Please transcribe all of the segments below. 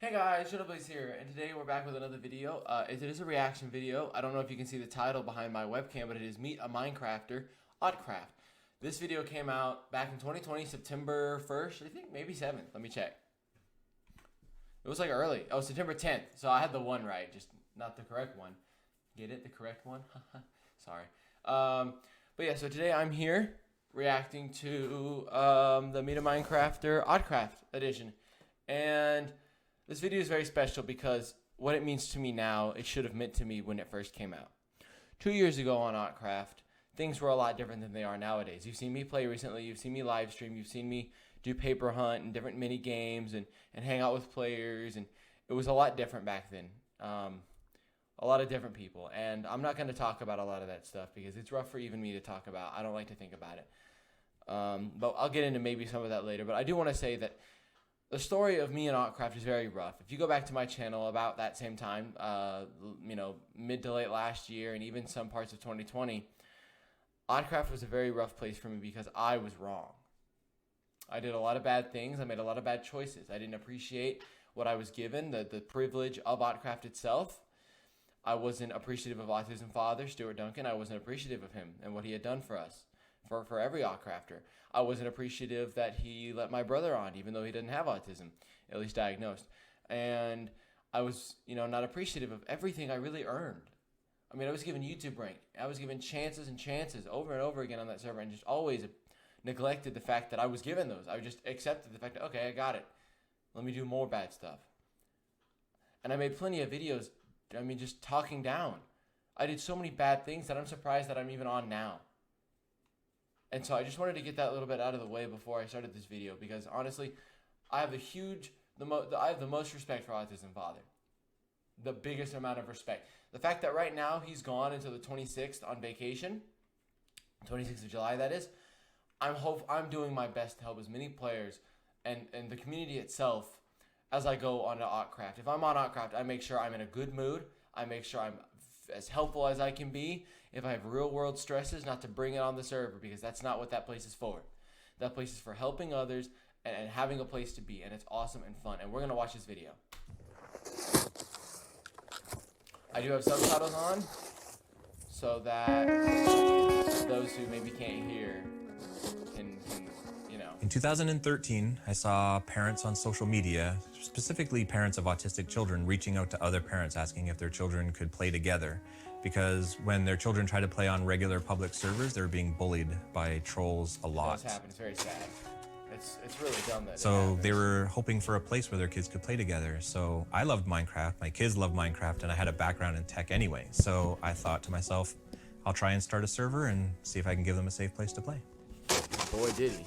Hey guys, Shuttleblaze here, and today we're back with another video. It is a reaction video. I don't know if you can see the title behind my webcam, but it is Meet a Minecrafter, Autcraft. This video came out back in 2020, September 1st, I think, maybe 7th. Let me check. It was like early. Oh, September 10th. So I had the one right, just not the correct one. Get it? The correct one? Sorry. But yeah, so today I'm here reacting to the Meet a Minecrafter Autcraft edition. And this video is very special because what it means to me now, it should have meant to me when it first came out. 2 years ago on Autcraft, things were a lot different than they are nowadays. You've seen me play recently, you've seen me live stream, you've seen me do paper hunt and different mini games and hang out with players, and it was a lot different back then. A lot of different people, and I'm not going to talk about a lot of that stuff because it's rough for even me to talk about. I don't like to think about it. But I'll get into maybe some of that later, but I do want to say that the story of me and Autcraft is very rough. If you go back to my channel about that same time, mid to late last year and even some parts of 2020, Autcraft was a very rough place for me because I was wrong. I did a lot of bad things. I made a lot of bad choices. I didn't appreciate what I was given, the privilege of Autcraft itself. I wasn't appreciative of Autism Father, Stuart Duncan. I wasn't appreciative of him and what he had done for us, for every Autcrafter. I wasn't appreciative that he let my brother on, even though he didn't have autism, at least diagnosed. And I was, not appreciative of everything I really earned. I mean, I was given YouTube rank. I was given chances and chances over and over again on that server and just always neglected the fact that I was given those. I just accepted the fact that, okay, I got it. Let me do more bad stuff. And I made plenty of videos, just talking down. I did so many bad things that I'm surprised that I'm even on now. And so I just wanted to get that little bit out of the way before I started this video because honestly, I have I have the most respect for Autism Father. The biggest amount of respect. The fact that right now he's gone until the 26th on vacation, 26th of July that is, I'm doing my best to help as many players and the community itself as I go onto Autcraft. If I'm on Autcraft, I make sure I'm in a good mood. I make sure I'm as helpful as I can be. If I have real world stresses, not to bring it on the server because that's not what that place is for. That place is for helping others and having a place to be, and it's awesome and fun. And we're going to watch this video. I do have subtitles on so that those who maybe can't hear can. In 2013, I saw parents on social media, specifically parents of autistic children, reaching out to other parents asking if their children could play together. Because when their children try to play on regular public servers, they're being bullied by trolls a lot. It does happen. It's very sad. It's really dumb that So they were hoping for a place where their kids could play together. So I loved Minecraft, my kids loved Minecraft, and I had a background in tech anyway. So I thought to myself, I'll try and start a server and see if I can give them a safe place to play. Boy, did he.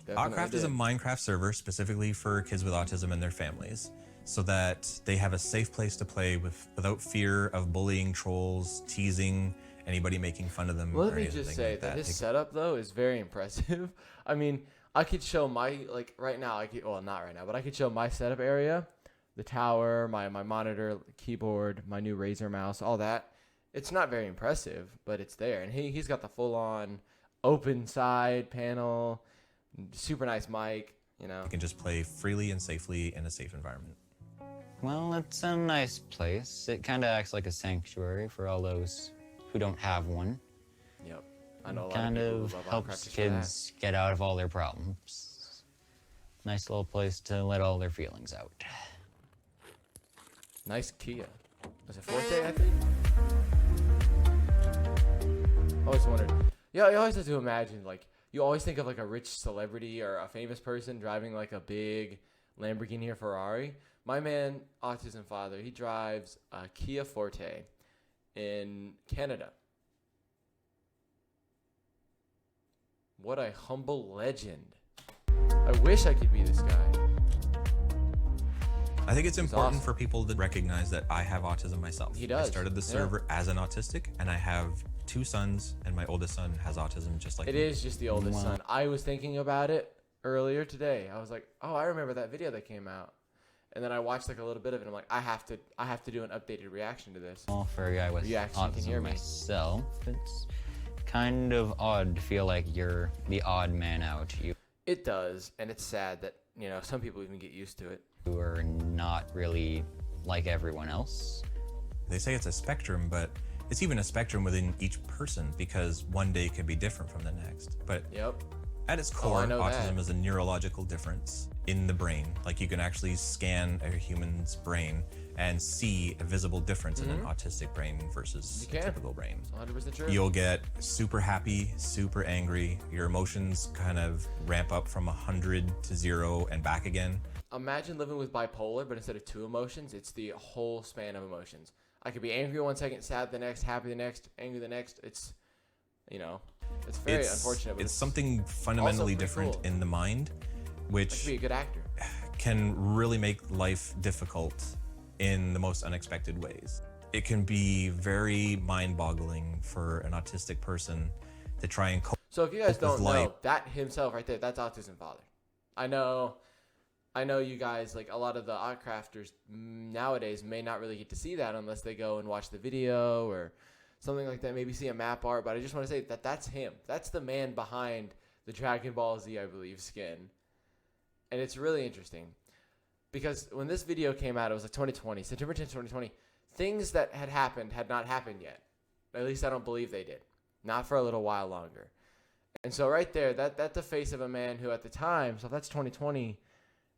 Autcraft is a Minecraft server specifically for kids with autism and their families, so that they have a safe place to play without fear of bullying, trolls, teasing, anybody making fun of them. Let me just say that his setup though is very impressive. I mean, I could show my, right now, well, not right now, but I could show my setup area, the tower, my monitor, keyboard, my new Razer mouse, all that. It's not very impressive, but it's there. And he's got the full-on open side panel, super nice mic, You can just play freely and safely in a safe environment. Well, it's a nice place. It kind of acts like a sanctuary for all those who don't have one. Yep. I know a lot kind of of helps kids get out of all their problems. Nice little place to let all their feelings out. Nice Kia. Was it Forte, I think? Always wondered. Yeah, you always have to imagine, you always think of a rich celebrity or a famous person driving a big Lamborghini or Ferrari. My man, Autism Father, he drives a Kia Forte in Canada. What a humble legend. I wish I could be this guy. I think it's important for people to recognize that I have autism myself. He does. I started the server as an autistic, and I have 2 sons, and my oldest son has autism just like me. It is just the oldest son. I was thinking about it earlier today. I was like, oh, I remember that video that came out. And then I watched a little bit of it. I'm like, I have to do an updated reaction to this. Well, for a guy with autism myself, it's kind of odd to feel like you're the odd man out. It does, and it's sad that you know, some people even get used to it. who are not really like everyone else. They say it's a spectrum, but it's even a spectrum within each person because one day could be different from the next. But Yep. at its core, I know autism that. is a neurological difference in the brain. Like you can actually scan a human's brain and see a visible difference in an autistic brain versus You a can. typical brain. 100% true. You'll get super happy, super angry. Your emotions kind of ramp up from 100 to 0 and back again. Imagine living with bipolar, but instead of 2 emotions, it's the whole span of emotions. I could be angry one second, sad the next, happy the next, angry the next. It's, you know, it's very unfortunate. But It's something fundamentally pretty different cool. in the mind, I which should be a good actor. can really make life difficult in the most unexpected ways. It can be very mind-boggling for an autistic person to try and cope. So if you guys Hope is don't know, light. that himself right there, that's Autism Father. I know you guys, like a lot of the Autcrafters nowadays may not really get to see that unless they go and watch the video or something like that, maybe see a map art, but I just want to say that that's him. That's the man behind the Dragon Ball Z, I believe, skin. And it's really interesting because when this video came out, it was like 2020, September 10th, 2020. Things that had happened had not happened yet. At least I don't believe they did. Not for a little while longer. And so right there, that's the face of a man who at the time, so if that's 2020,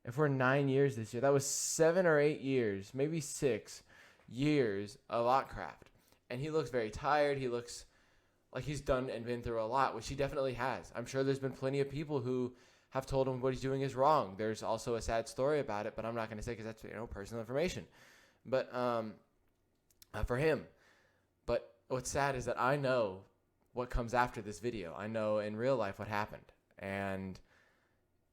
if we're 9 years this year, that was 7 or 8 years, maybe 6 years of Autcraft. And he looks very tired. He looks like he's done and been through a lot, which he definitely has. I'm sure there's been plenty of people who have told him what he's doing is wrong. There's also a sad story about it, but I'm not going to say because that's, you know, personal information. But for him. But what's sad is that I know what comes after this video. I know in real life what happened, and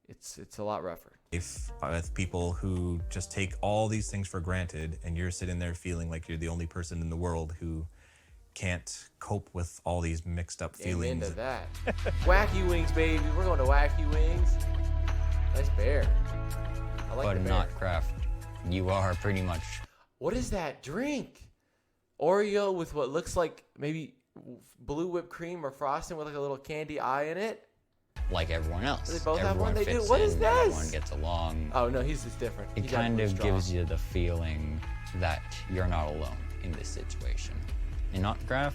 it's a lot rougher. If with people who just take all these things for granted and you're sitting there feeling like you're the only person in the world who can't cope with all these mixed up Amen feelings. to that. Wacky Wings, baby. We're going to Wacky Wings. Nice bear. I like But the in bear. Autcraft, you are pretty much What is that drink? Oreo with what looks like maybe blue whipped cream or frosting with like a little candy eye in it. like everyone else. They both have Everyone one? They do? fits What is in, this? Everyone gets along. Oh no, he's just different. It He got kind blue of straw. gives you the feeling that you're not alone in this situation. In Autcraft,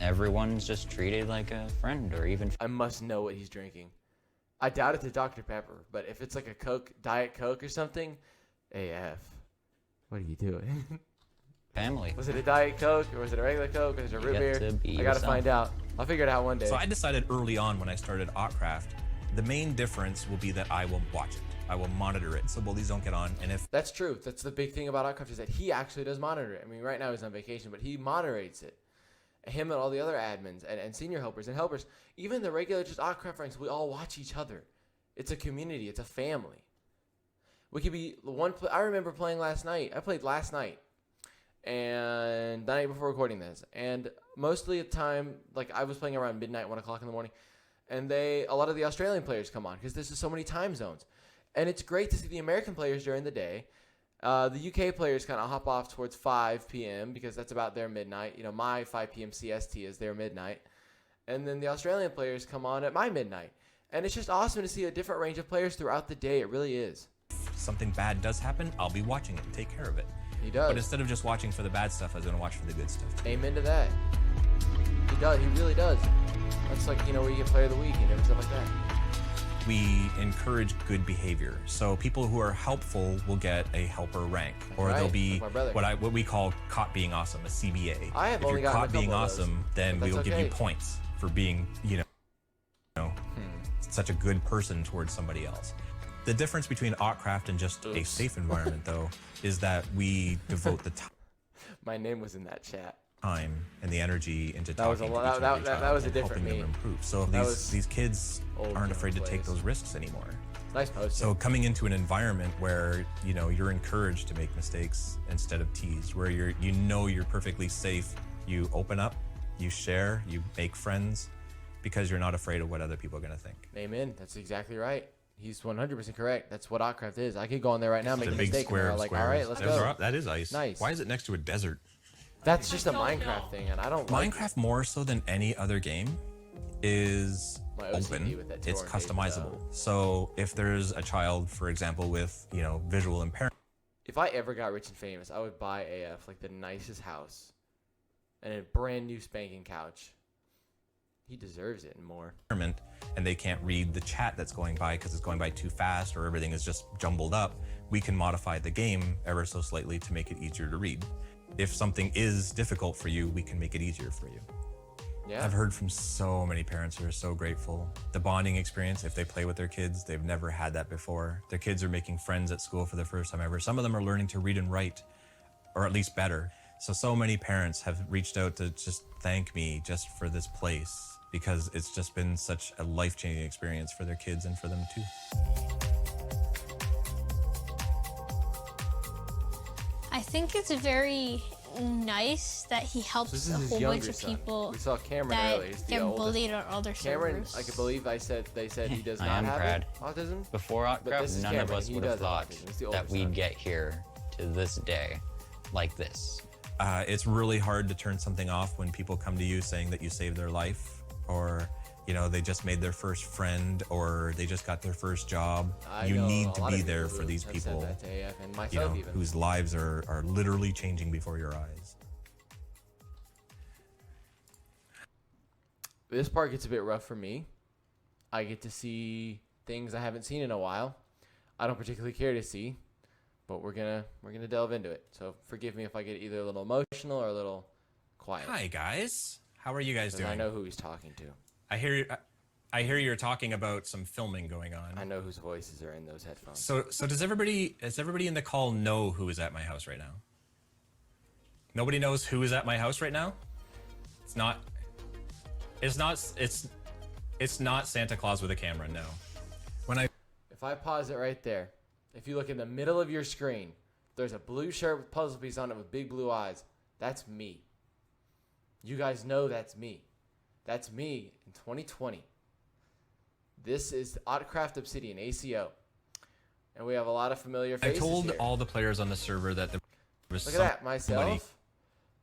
everyone's just treated like a friend or even I must know what he's drinking. I doubt it's a Dr. Pepper, but if it's like a Coke, Diet Coke or something, AF. What are you doing? family. Was it a Diet Coke or was it a regular Coke or was it a root get beer? to be I gotta yourself. find out. I'll figure it out one day. So I decided early on when I started Autcraft, the main difference will be that I will watch it. I will monitor it so bullies don't get on. And if That's true. That's the big thing about Autcraft is that he actually does monitor it. I mean, right now he's on vacation, but he moderates it. Him and all the other admins and senior helpers and helpers, even the regular just Autcraft ranks, we all watch each other. It's a community. It's a family. We could be I remember playing last night. I played last night, and the night before recording this, and mostly of the time, like I was playing around midnight, 1 o'clock in the morning, and a lot of the Australian players come on because there's just so many time zones, and it's great to see the American players during the day. The UK players kind of hop off towards 5 p.m. because that's about their midnight. You know, my 5 p.m. CST is their midnight, and then the Australian players come on at my midnight, and it's just awesome to see a different range of players throughout the day. It really is. something bad does happen, I'll be watching it and take care of it. He does. But instead of just watching for the bad stuff, I was going to watch for the good stuff. Amen to that. He does. He really does. That's like, you know, where you get player of the week and everything stuff like that. We encourage good behavior. So people who are helpful will get a helper rank, or Right, they'll be like my brother. what we call caught being awesome, a CBA. I have if only you're gotten a caught being couple of those, awesome, then but we will that's give you okay. points for being, such a good person towards somebody else. The difference between Autcraft and just a Oops. safe environment, though, is that we devote the My name was in that chat. time and the energy into That was talking a to lot- each that- and every that- that child was a and different helping them me. improve. So That was these kids old aren't afraid to take plays. those risks anymore. Nice post. So coming into an environment where you're encouraged to make mistakes instead of teased, where you're perfectly safe, you open up, you share, you make friends, because you're not afraid of what other people are going to think. Amen. That's exactly right. He's 100% correct. That's what Autcraft is. I could go on there right now, make The a big mistake, and square they're of like, squares. all right, let's go. That is ice. Nice. Why is it next to a desert? That's just a Minecraft thing, and I don't like it. Minecraft, more so than any other game, is my OCD open, with that it's torn-based, customizable. So if there's a child, for example, with, you know, visual impairment, If I ever got rich and famous, I would buy AF like the nicest house and a brand new spanking couch. He deserves it and more. and they can't read the chat that's going by because it's going by too fast or everything is just jumbled up, we can modify the game ever so slightly to make it easier to read. If something is difficult for you, we can make it easier for you. Yeah. I've heard from so many parents who are so grateful. The bonding experience, if they play with their kids, they've never had that before. Their kids are making friends at school for the first time ever. Some of them are learning to read and write, or at least better. So many parents have reached out to just thank me just for this place, because it's just been such a life-changing experience for their kids and for them too. I think it's very nice that he helps This a is his whole younger bunch of son. people We saw Cameron that earlier. He's the get oldest. bullied on other Cameron, servers. I can believe I said they said he does I not am have proud. autism. Before But Autcraft, this is none of Cameron. us He would have does have thought autism. He's the that older we'd son. get here to this day like this. It's really hard to turn something off when people come to you saying that you saved their life, or you know, they just made their first friend, or they just got their first job. I You know need a to lot be of there people for who these have people, said that to AF and you myself know, even. whose lives are literally changing before your eyes. This part gets a bit rough for me. I get to see things I haven't seen in a while. I don't particularly care to see, but we're gonna delve into it. So forgive me if I get either a little emotional or a little quiet. Hi guys, how are you guys Because doing? I know who he's talking to. I hear you're talking about some filming going on. I know whose voices are in those headphones. So does everybody in the call know who is at my house right now? Nobody knows who is at my house right now? It's not Santa Claus with a camera, no. If I pause it right there, if you look in the middle of your screen, there's a blue shirt with puzzle piece on it with big blue eyes. That's me. You guys know that's me. That's me in 2020. This is Autcraft Obsidian, ACO. And we have a lot of familiar I faces told here. all the players on the server that there was Look at that, myself, somebody.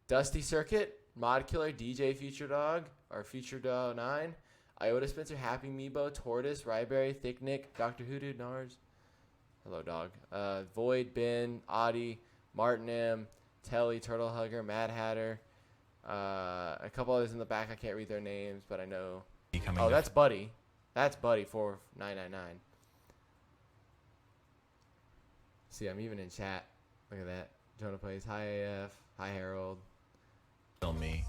Dusty Circuit, Mod Killer, DJ Future Dog, or Future Dog 9, Iota Spencer, Happy Meebo, Tortoise, Ryberry, Thick Nick, Dr. Hoodoo, Nars, hello dog, Void, Ben, Audie, Martin M, Telly, Turtle Hugger, Mad Hatter, a couple others in the back. I can't read their names, but I know. Oh, that's Buddy. That's Buddy 4999. See, I'm even in chat. Look at that. Jonah plays. Hi AF. Hi Harold. Film me.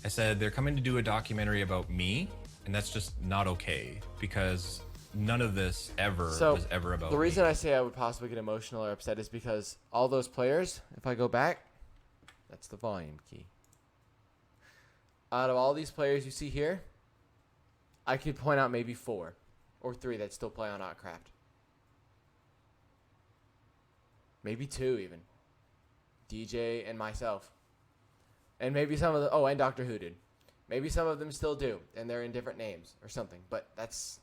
I said they're coming to do a documentary about me, and that's just not okay, because none of this was ever about the reason me. I say I would possibly get emotional or upset is because all those players, if I go back, that's the volume key. Out of all these players you see here, I could point out maybe 4 or 3 that still play on Autcraft. Maybe 2 even. DJ and myself. And maybe some of the, and Dr. Hooded. Maybe some of them still do, and they're in different names or something, but that's...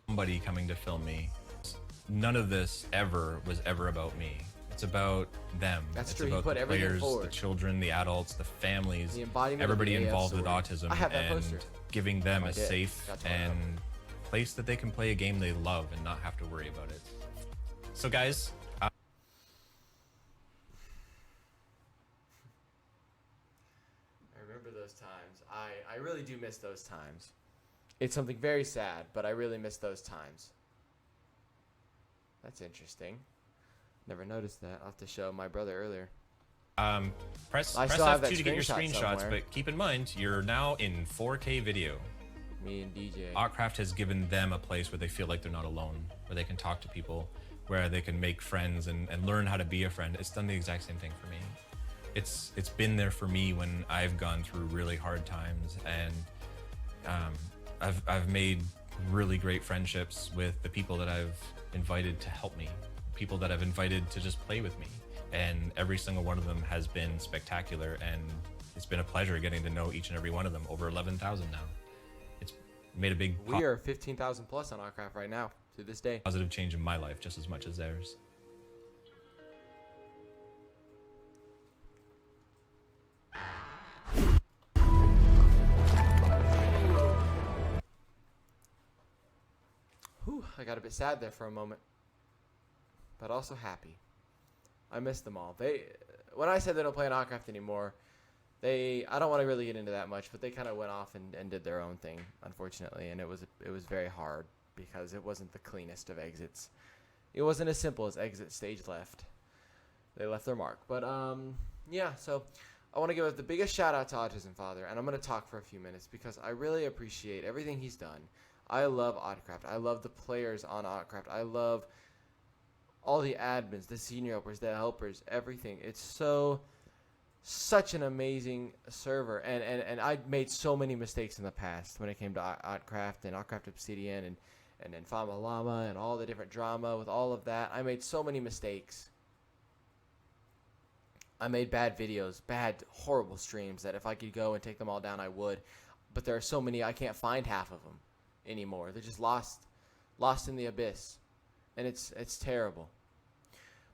Somebody coming to film me. None of this was ever about me. It's about them. That's it's true. He about put the everything players, forward. the children, the adults, the families, The embodiment everybody of the AF involved with story. autism, I have that and poster. giving them I a did. safe That's what I and place that they can play a game they love and not have to worry about it. So guys, I remember those times. I really do miss those times. It's something very sad, but I really miss those times. That's interesting. Never noticed that. I'll have to show my brother earlier. press I still have F2 that to get your screenshot screenshots, somewhere. but keep in mind, you're now in 4K video. Me and DJ. Autcraft has given them a place where they feel like they're not alone, where they can talk to people, where they can make friends and learn how to be a friend. It's done the exact same thing for me. It's been there for me when I've gone through really hard times, and I've made really great friendships with the people that I've invited to help me, people that I've invited to just play with me, and every single one of them has been spectacular, and it's been a pleasure getting to know each and every one of them. Over 11,000 now. It's made a big We are 15,000 plus on Autcraft right now, to this day. positive change in my life just as much as theirs. I got a bit sad there for a moment, but also happy. I miss them all. When I said they don't play in Autcraft anymore, I don't want to really get into that much, but they kind of went off and did their own thing, unfortunately, and it was very hard because it wasn't the cleanest of exits. It wasn't as simple as exit stage left. They left their mark. But yeah, so I want to give the biggest shout out to Autism Father, and I'm going to talk for a few minutes because I really appreciate everything he's done. I love Autcraft. I love the players on Autcraft. I love all the admins, the senior helpers, the helpers, everything. It's such an amazing server, and I made so many mistakes in the past when it came to Autcraft and Autcraft Obsidian and then Fama Llama and all the different drama with all of that. I made so many mistakes. I made bad videos, horrible streams that if I could go and take them all down, I would. But there are so many, I can't find half of them anymore. They're just lost in the abyss, and it's terrible.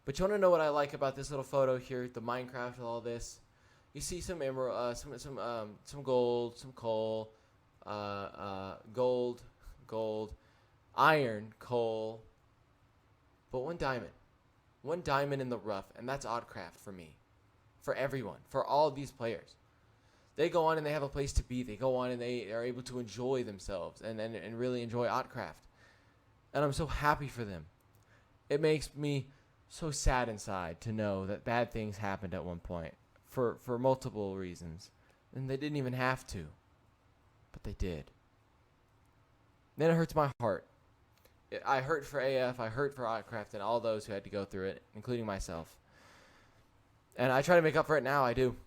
But you want to know what I like about this little photo here, the Minecraft and all this? You see some emerald, some gold, some coal, gold, iron, coal, but one diamond in the rough, and that's Autcraft for me, for everyone, for all of these players. They go on and they have a place to be. They go on and they are able to enjoy themselves and really enjoy Autcraft. And I'm so happy for them. It makes me so sad inside to know that bad things happened at one point for multiple reasons. And they didn't even have to. But they did. Then it hurts my heart. I hurt for AF, I hurt for Autcraft, and all those who had to go through it, including myself. And I try to make up for it now, I do.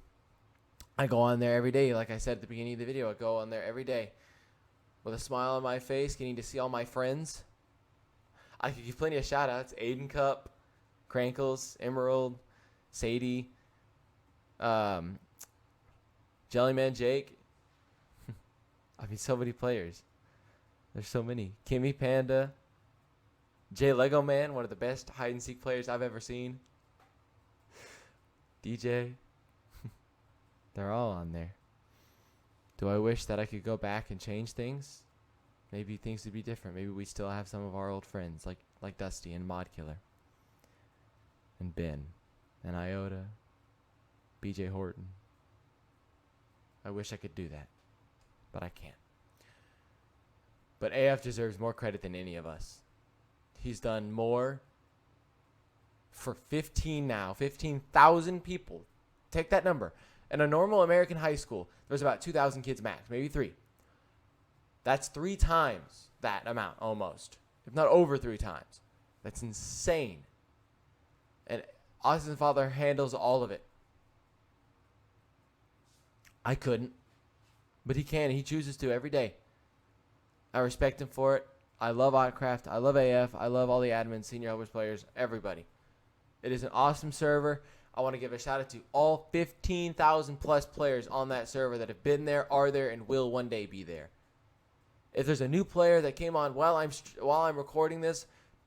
I go on there every day, like I said at the beginning of the video. I go on there every day with a smile on my face, getting to see all my friends. I could give plenty of shout-outs. Aiden Cup, Crankles, Emerald, Sadie, Jellyman Jake. I mean, so many players. There's so many. Kimmy Panda, J Lego Man, one of the best hide-and-seek players I've ever seen. DJ. They're all on there. Do I wish that I could go back and change things? Maybe things would be different. Maybe we still have some of our old friends, like Dusty and Mod Killer, and Ben, and Iota, BJ Horton. I wish I could do that, but I can't. But AF deserves more credit than any of us. He's done more for 15,000 people. Take that number. In a normal American high school, there's about 2,000 kids max, maybe 3. That's 3 times that amount, almost. If not over 3 times. That's insane. And Autism Father handles all of it. I couldn't. But he can. He chooses to every day. I respect him for it. I love Autcraft. I love AF. I love all the admins, senior helpers, players, everybody. It is an awesome server. I want to give a shout out to all 15,000 plus players on that server that have been there, are there, and will one day be there. If there's a new player that came on while I'm recording this,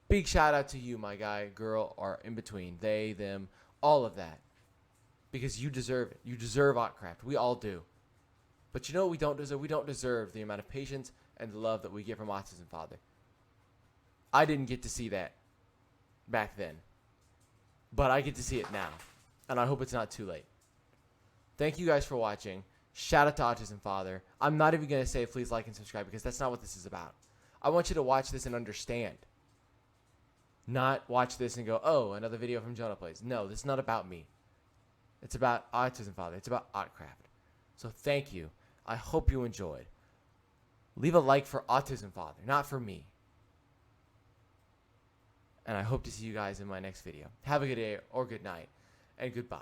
big shout out to you, my guy, girl, or in between, they, them, all of that, because you deserve it. You deserve Autcraft. We all do. But you know what we don't deserve? We don't deserve the amount of patience and the love that we get from Autism Father. I didn't get to see that back then, but I get to see it now. And I hope it's not too late. Thank you guys for watching. Shout out to Autism Father. I'm not even going to say please like and subscribe because that's not what this is about. I want you to watch this and understand. Not watch this and go, oh, another video from Jonah Plays. No, this is not about me. It's about Autism Father. It's about Autcraft. So thank you. I hope you enjoyed. Leave a like for Autism Father, not for me. And I hope to see you guys in my next video. Have a good day or good night. And goodbye.